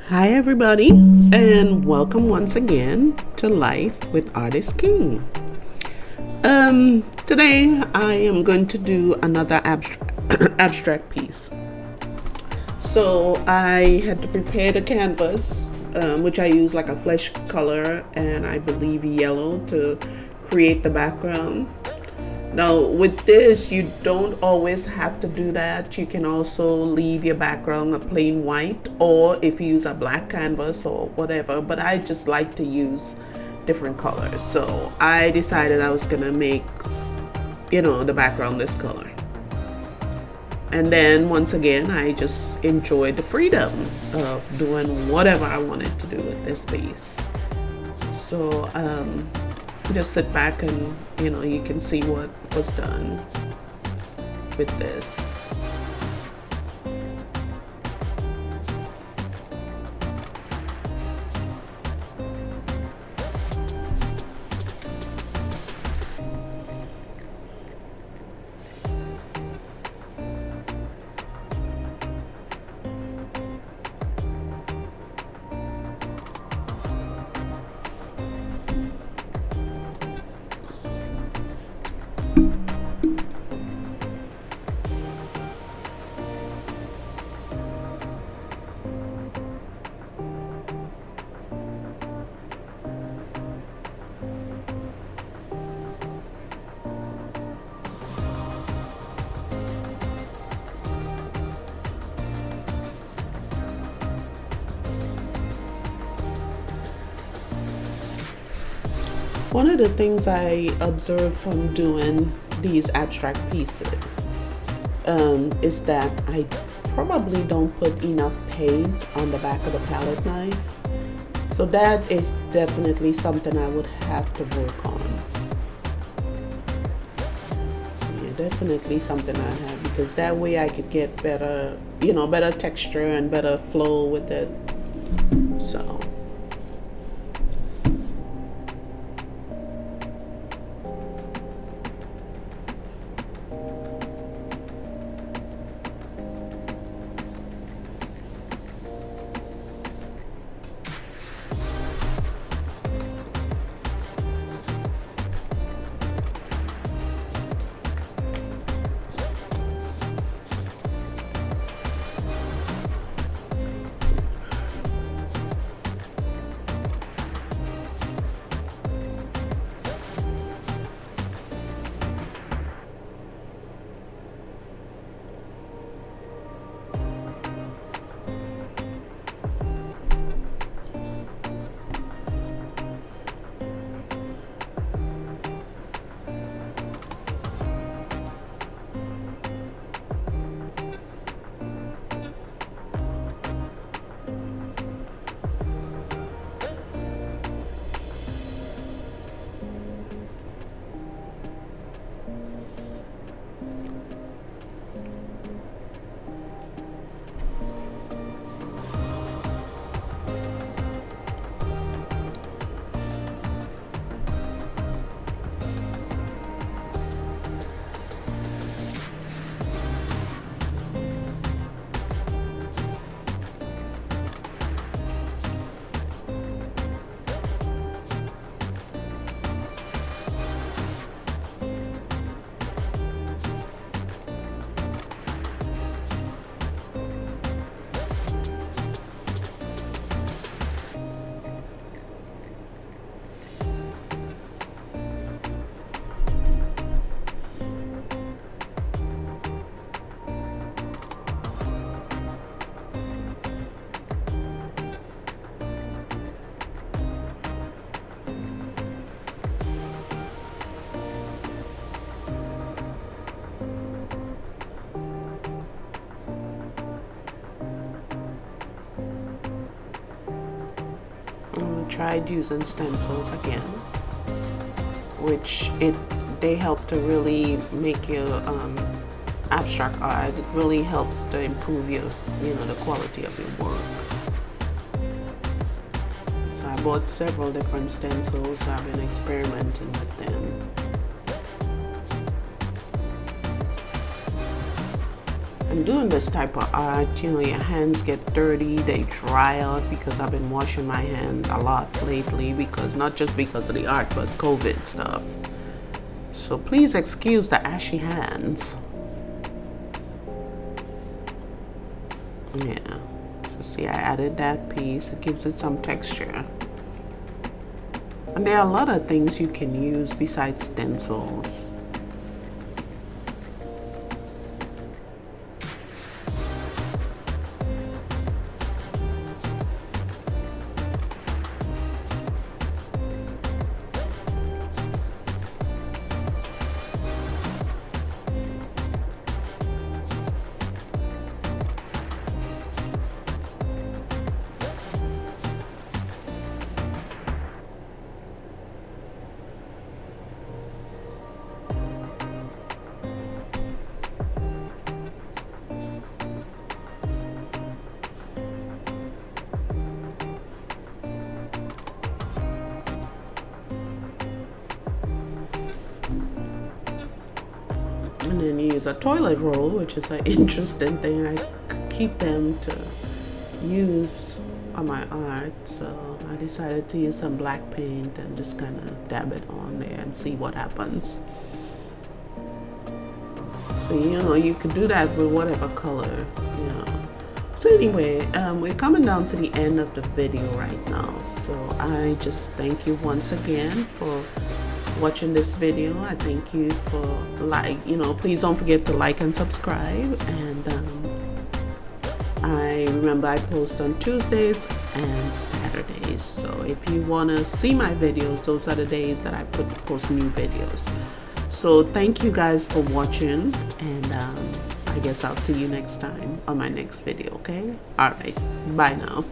Hi, everybody, and welcome once again to Life with Artist King. Today I am going to do another abstract piece. So I had to prepare the canvas, which I use like a flesh color and I believe yellow to create the background. Now with this, you don't always have to do that. You can also leave your background a plain white, or if you use a black canvas or whatever, but I just like to use different colors. So I decided I was gonna make, the background this color. And then once again, I just enjoyed the freedom of doing whatever I wanted to do with this piece. So just sit back and you can see what was done with this. One of the things I observed from doing these abstract pieces is that I probably don't put enough paint on the back of the palette knife. So that is definitely something I would have to work on. Yeah, definitely something I have, because that way I could get better, better texture and better flow with it. So. Tried using stencils again, which they help to really make your abstract art. It really helps to improve your the quality of your work. So I bought several different stencils. I've been experimenting with them. And doing this type of art, you know, your hands get dirty, they dry out, because I've been washing my hands a lot lately, because not just because of the art, but COVID stuff. So please excuse the ashy hands. Yeah, so see, I added that piece. It gives it some texture. And there are a lot of things you can use besides stencils. And then use a toilet roll, which is an interesting thing. I keep them to use on my art, so I decided to use some black paint and just kind of dab it on there and see what happens. So, you know, you could do that with whatever color, you know. So anyway, we're coming down to the end of the video right now, so I just thank you once again for watching this video. I thank you for please don't forget to like and subscribe. And I remember I post on Tuesdays and Saturdays, so if you want to see my videos, those are the days that I post new videos. So thank you guys for watching, and I guess I'll see you next time on my next video. Okay, all right, bye now.